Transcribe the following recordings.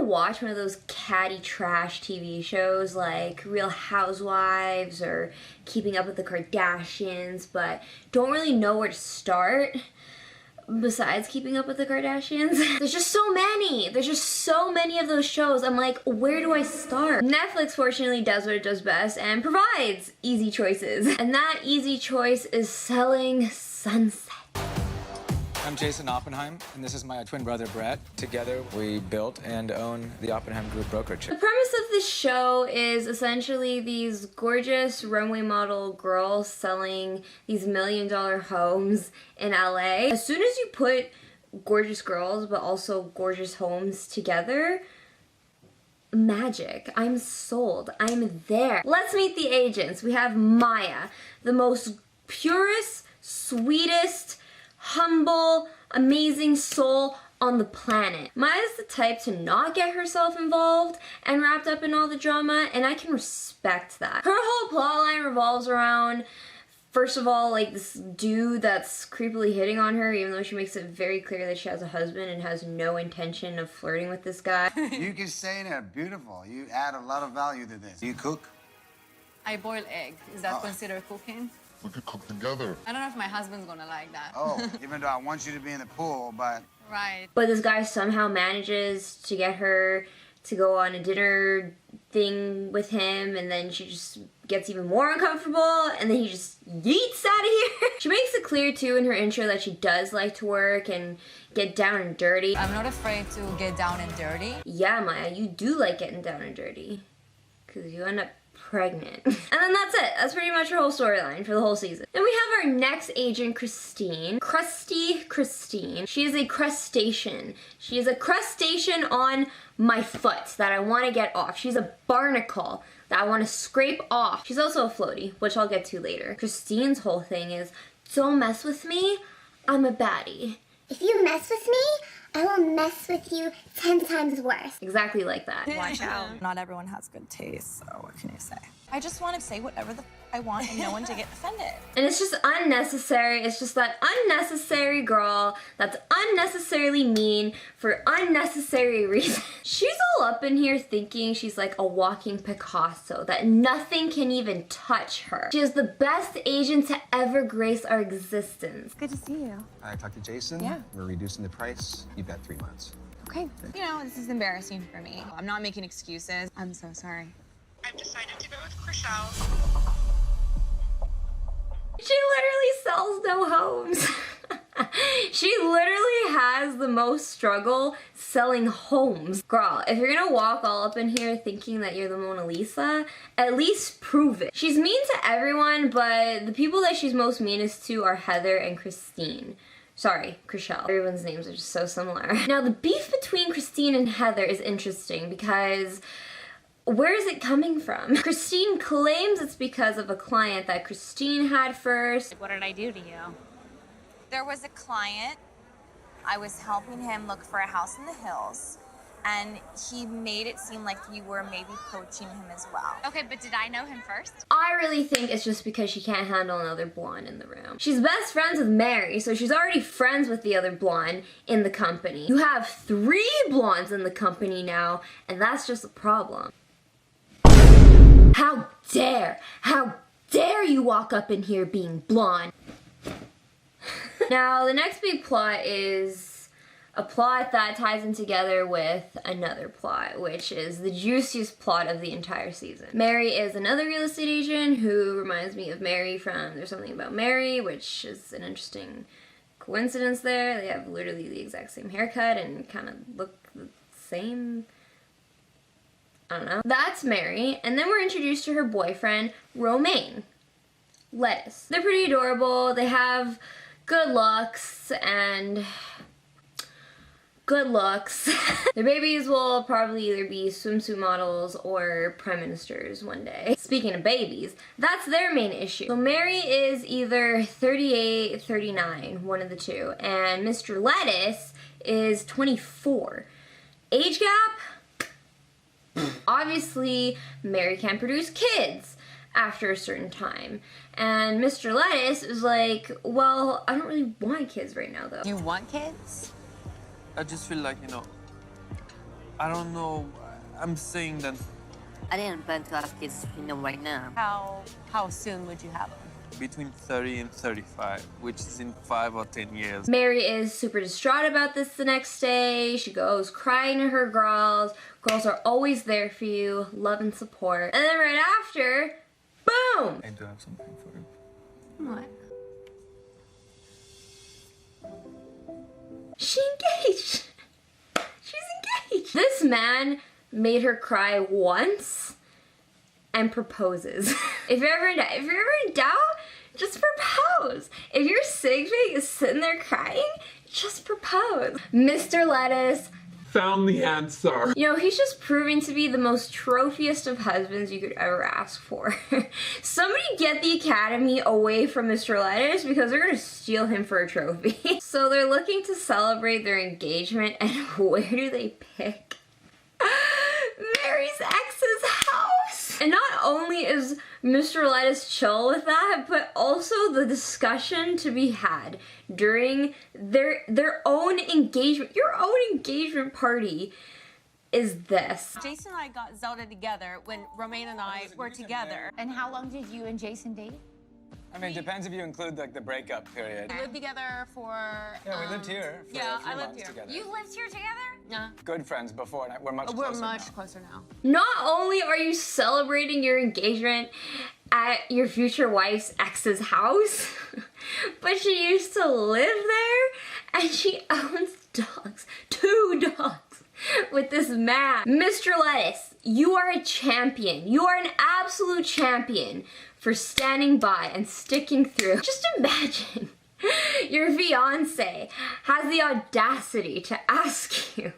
watch one of those catty trash TV shows like Real Housewives or Keeping Up with the Kardashians, but don't really know where to start besides Keeping Up with the Kardashians. There's just so many. There's just so many of those shows. I'm like, where do I start? Netflix fortunately does what it does best and provides easy choices. And that easy choice is Selling Sunset. I'm Jason Oppenheim, and this is my twin brother, Brett. Together, we built and own the Oppenheim Group brokerage. The premise of this show is essentially these gorgeous runway model girls selling these $1 million homes in LA. As soon as you put gorgeous girls, but also gorgeous homes together, magic. I'm sold. I'm there. Let's meet the agents. We have Maya, the most purest, sweetest, humble, amazing soul on the planet. Maya's the type to not get herself involved and wrapped up in all the drama, and I can respect that. Her whole plotline revolves around, first of all, like this dude that's creepily hitting on her, even though she makes it very clear that she has a husband and has no intention of flirting with this guy. You can say that, beautiful. You add a lot of value to this. You cook? I boil egg. Is that considered cooking? We could cook together. I don't know if my husband's gonna like that. Oh, even though I want you to be in the pool, but... Right. But this guy somehow manages to get her to go on a dinner thing with him, and then she just gets even more uncomfortable, and then he just yeets out of here. She makes it clear too in her intro that she does like to work and get down and dirty. I'm not afraid to get down and dirty. Yeah, Maya, you do like getting down and dirty, because you end up pregnant. And then that's it. That's pretty much her whole storyline for the whole season. Then we have our next agent, Christine. Crusty Christine. She is a crustacean. She is a crustacean on my foot that I want to get off. She's a barnacle that I want to scrape off. She's also a floaty, which I'll get to later. Christine's whole thing is, don't mess with me, I'm a baddie. If you mess with me, I will mess with you 10 times worse. Exactly like that. Watch out. Not everyone has good taste, so what can you say? I just want to say whatever I want and no one to get offended. And it's just unnecessary. It's just that unnecessary girl that's unnecessarily mean for unnecessary reasons. She's all up in here thinking she's like a walking Picasso, that nothing can even touch her. She is the best agent to ever grace our existence. Good to see you. I talked to Jason. Yeah. We're reducing the price. You've got 3 months. Okay. You know, this is embarrassing for me. I'm not making excuses. I'm so sorry. I've decided to go with Crusty. She literally sells no homes. She literally has the most struggle selling homes. Girl, if you're gonna walk all up in here thinking that you're the Mona Lisa, at least prove it. She's mean to everyone, but the people that she's most meanest to are Heather and Christine. Sorry, Chriselle. Everyone's names are just so similar. Now, the beef between Christine and Heather is interesting because where is it coming from? Christine claims it's because of a client that Christine had first. What did I do to you? There was a client. I was helping him look for a house in the hills, and he made it seem like you were maybe poaching him as well. Okay, but did I know him first? I really think it's just because she can't handle another blonde in the room. She's best friends with Mary, so she's already friends with the other blonde in the company. You have 3 blondes in the company now, and that's just a problem. How dare you walk up in here being blonde? Now, the next big plot is a plot that ties in together with another plot, which is the juiciest plot of the entire season. Mary is another real estate agent who reminds me of Mary from There's Something About Mary, which is an interesting coincidence there. They have literally the exact same haircut and kind of look the same. I don't know. That's Mary, and then we're introduced to her boyfriend, Romain. Lettuce. They're pretty adorable. They have good looks and good looks. Their babies will probably either be swimsuit models or prime ministers one day. Speaking of babies, that's their main issue. So Mary is either 38, 39, one of the two, and Mr. Lettuce is 24. Age gap? Obviously, Mary can't produce kids after a certain time. And Mr. Lettuce is like, well, I don't really want kids right now, though. You want kids? I just feel like, you know, I don't know. I'm saying that I didn't plan to have kids, right now. How soon would you have them? between 30 and 35, which is in 5 or 10 years. Mary is super distraught about this the next day. She goes crying to her girls. Girls are always there for you, love and support. And then right after, boom! I do have something for you. What? She engaged. She's engaged. This man made her cry once and proposes. If you're ever in doubt, just propose. If your significant is sitting there crying, just propose. Mr. Lettuce Found the answer. You know, he's just proving to be the most trophiest of husbands you could ever ask for. Somebody get the Academy away from Mr. Lettuce because they're gonna steal him for a trophy. So they're looking to celebrate their engagement, and where do they pick? Mary's ex's house! And not only is Mr. Lettuce chill with that, but also the discussion to be had during their own engagement, your own engagement party, is this. Jason and I got Zelda together when Romain and I were together. And how long did you and Jason date? I mean, it depends if you include like the breakup period. We lived together for... Yeah, we lived here for a few months together. You lived here together? Yeah. Good friends before, and we're much closer We're much now. closer now. Not only are you celebrating your engagement at your future wife's ex's house, but she used to live there, and she owns dogs, 2 dogs, with this man. Mr. Lettuce, you are a champion. You are an absolute champion for standing by and sticking through. Just imagine your fiance has the audacity to ask you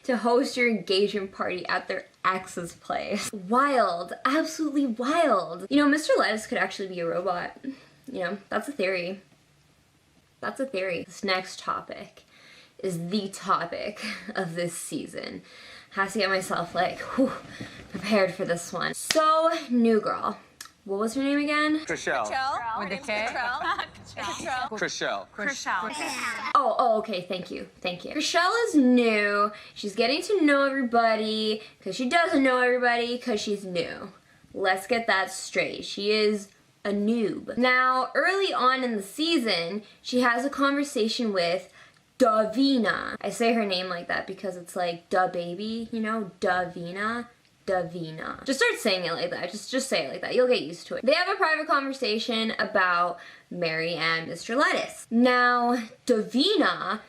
to host your engagement party at their ex's place. Wild, absolutely wild. You know, Mr. Lettuce could actually be a robot. You know, that's a theory. That's a theory. This next topic is the topic of this season. Has to get myself like, whew, prepared for this one. So, new girl. What was her name again? Chriselle. With the K? Chriselle. Oh, okay, thank you. Chriselle is new. She's getting to know everybody, because she doesn't know everybody, because she's new. Let's get that straight. She is a noob. Now, early on in the season, she has a conversation with Davina. I say her name like that because it's like da baby, you know, Davina. Just start saying it like that. Just say it like that. You'll get used to it. They have a private conversation about Mary and Mr. Lettuce. Now, Davina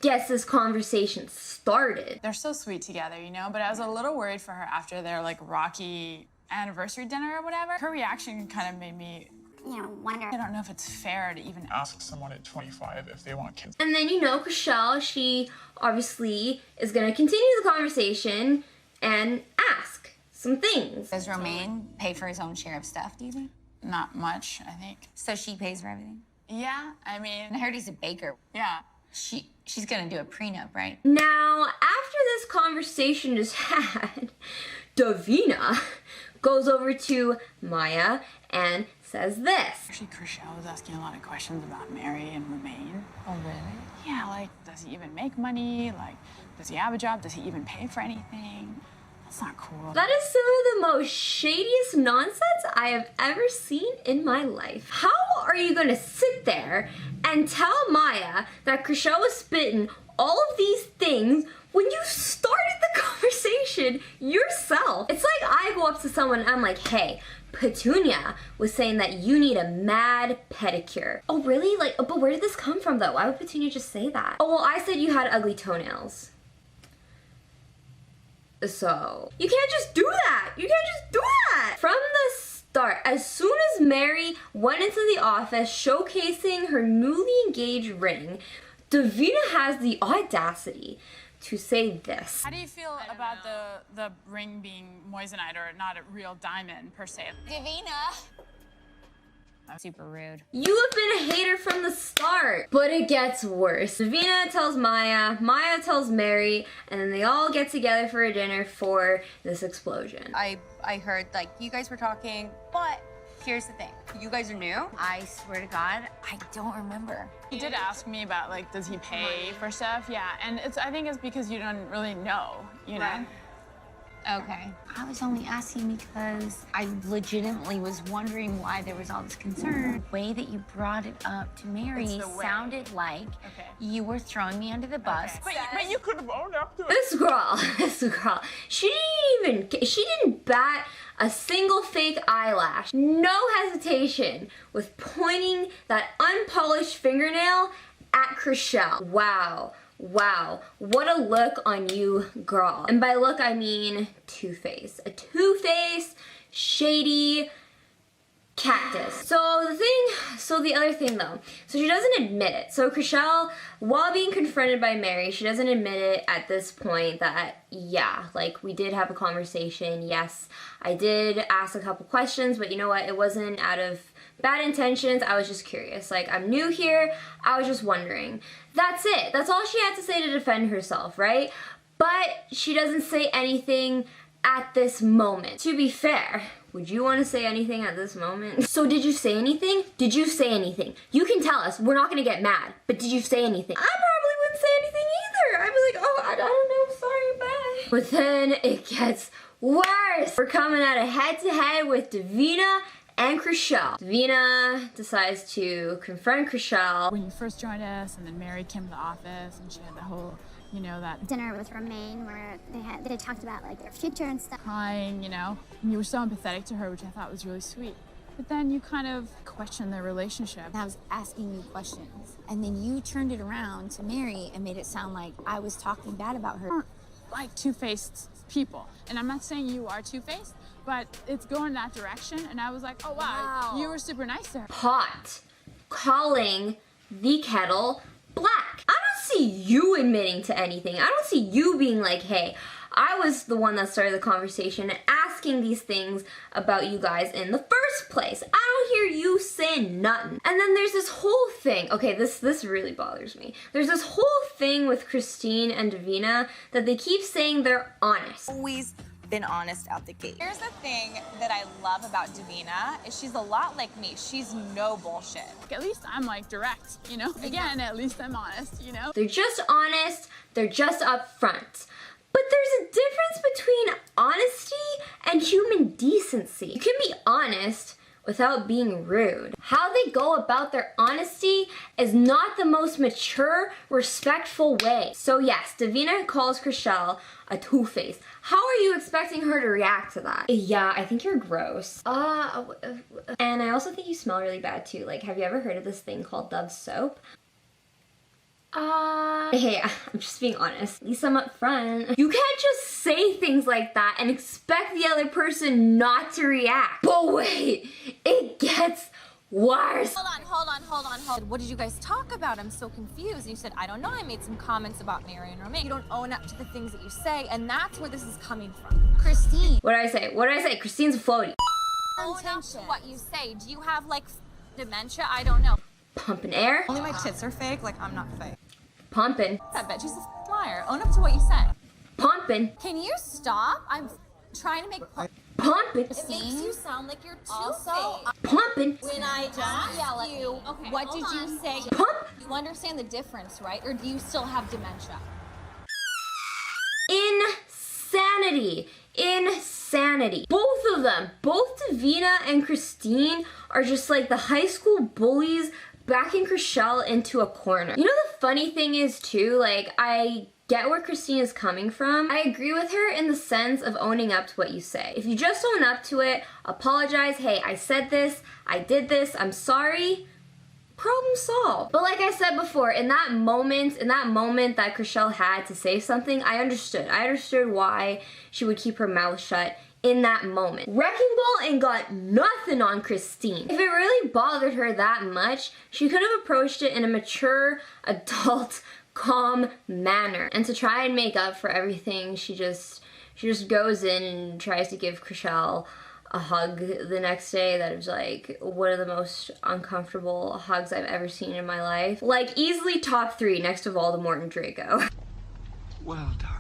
gets this conversation started. They're so sweet together, you know, but I was a little worried for her after their like rocky anniversary dinner or whatever. Her reaction kind of made me wonder. I don't know if it's fair to even ask someone at 25 if they want kids. And then, you know, Chriselle, she obviously is gonna continue the conversation and ask some things. Does Romain pay for his own share of stuff, do you think? Not much, I think. So she pays for everything? Yeah, I mean... I heard he's a baker. Yeah. She's gonna do a prenup, right? Now, after this conversation is had, Davina goes over to Maya and says this. Actually, Chriselle was asking a lot of questions about Mary and Romain. Oh, really? Yeah, like, does he even make money? Like, does he have a job? Does he even pay for anything? That's not cool. That is some of the most shadiest nonsense I have ever seen in my life. How are you gonna sit there and tell Maya that Chriselle was spitting all of these things when you started the conversation yourself? It's like I go up to someone and I'm like, hey, Petunia was saying that you need a mad pedicure. Oh, really? Like, but where did this come from, though? Why would Petunia just say that? Oh, well, I said you had ugly toenails. So, you can't just do that. You can't just do that. From the start, as soon as Mary went into the office showcasing her newly engaged ring, Davina has the audacity to say this. How do you feel about the ring being moissanite or not a real diamond, per se? Davina! Super rude. You have been a hater from the start. But it gets worse. Davina tells Maya, Maya tells Mary, and then they all get together for a dinner for this explosion. I heard, like, you guys were talking, but here's the thing. You guys are new. I swear to God, I don't remember. He did ask me about, like, does he pay for stuff? Yeah, and I think it's because you don't really know, you know? Okay. I was only asking because I legitimately was wondering why there was all this concern. The way that you brought it up to Mary sounded like you were throwing me under the bus. But you could have owned up to it. This girl, she didn't bat a single fake eyelash. No hesitation with pointing that unpolished fingernail at Chriselle. Wow. Wow, what a look on you, girl. And by look, I mean two-face. A two-face, shady cactus. So the other thing though, so she doesn't admit it. So Chriselle, while being confronted by Mary, she doesn't admit it at this point that, yeah, like we did have a conversation. Yes, I did ask a couple questions, but you know what? It wasn't out of bad intentions. I was just curious. Like, I'm new here. I was just wondering. That's it. That's all she had to say to defend herself, right? But she doesn't say anything at this moment. To be fair, would you want to say anything at this moment? So did you say anything? Did you say anything? You can tell us. We're not going to get mad. But did you say anything? I probably wouldn't say anything either. I'd be like, oh, I don't know. Sorry, bye. But then it gets worse. We're coming at a head-to-head with Davina and Chriselle. Davina decides to confront Chriselle. When you first joined us, and then Mary came to the office, and she had the whole, you know, that dinner with Romain where they talked about like their future and stuff. Crying, you know, and you were so empathetic to her, which I thought was really sweet. But then you kind of questioned their relationship. I was asking you questions, and then you turned it around to Mary and made it sound like I was talking bad about her. Like two-faced people. And I'm not saying you are two-faced, but it's going that direction. And I was like, oh wow, you were super nice to her. Pot calling the kettle black. I don't see you admitting to anything. I don't see you being like, hey, I was the one that started the conversation and asking these things about you guys in the first place. I don't hear you saying nothing. And then there's this whole thing. Okay, this really bothers me. There's this whole thing with Christine and Davina that they keep saying they're honest. Always been honest out the gate. Here's the thing that I love about Davina is she's a lot like me. She's no bullshit. At least I'm like direct, you know? Again, at least I'm honest, you know? They're just honest. They're just upfront. But there's a difference between honesty and human decency. You can be honest without being rude. How they go about their honesty is not the most mature, respectful way. So yes, Davina calls Chriselle a two-face. How are you expecting her to react to that? Yeah, I think you're gross. And I also think you smell really bad too. Like, have you ever heard of this thing called Dove soap? Hey, I'm just being honest. At least I'm up front. You can't just say things like that and expect the other person not to react. But wait, it gets worse. Hold on. What did you guys talk about? I'm so confused. And you said, I don't know. I made some comments about Mary and Romain. You don't own up to the things that you say, and that's where this is coming from. Christine. What did I say? What did I say? Christine's a floaty. Own up to what you say. Do you have, like, dementia? I don't know. Pumping air. Only my tits are fake, like I'm not fake. Pumping. I bet she's a liar. Own up to what you said. Pumping. Can you stop? I'm trying to make Pumping. It makes you sound like you're two-faced. Pumping. When I just yell at you, what did you say? Pump. You understand the difference, right? Or do you still have dementia? Insanity. Insanity. Both of them, both Davina and Christine, are just like the high school bullies backing Chriselle into a corner. You know, the funny thing is too, like, I get where Christine is coming from. I agree with her in the sense of owning up to what you say. If you just own up to it, apologize, hey, I said this, I did this, I'm sorry, problem solved. But like I said before, in that moment that Chriselle had to say something, I understood. I understood why she would keep her mouth shut in that moment. Wrecking Ball ain't got nothing on Christine. If it really bothered her that much, she could have approached it in a mature, adult, calm manner. And to try and make up for everything, she just goes in and tries to give Chriselle a hug the next day that is like one of the most uncomfortable hugs I've ever seen in my life. Like easily top 3 next to Voldemort and Draco. Well done.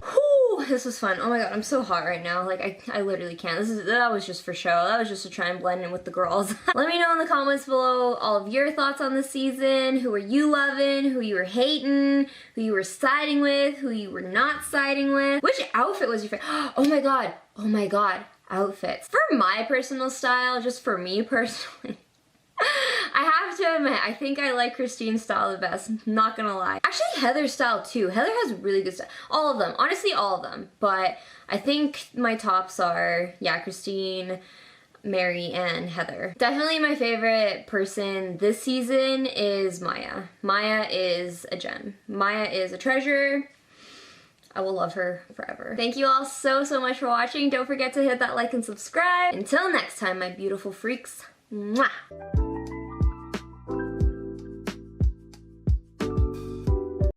Whew. this was fun. Oh my god, I'm so hot right now. Like, I literally can't. That was just for show. That was just to try and blend in with the girls. Let me know in the comments below all of your thoughts on the season. Who are you loving? Who you were hating? Who you were siding with? Who you were not siding with? Which outfit was your favorite? Oh my god. Oh my god. Outfits. For my personal style, just for me personally, I have to admit, I think I like Christine's style the best, not gonna lie. Actually, Heather's style too. Heather has really good style. All of them, honestly all of them. But I think my tops are, yeah, Christine, Mary, and Heather. Definitely my favorite person this season is Maya. Maya is a gem. Maya is a treasure. I will love her forever. Thank you all so much for watching. Don't forget to hit that like and subscribe. Until next time, my beautiful freaks. Mwah!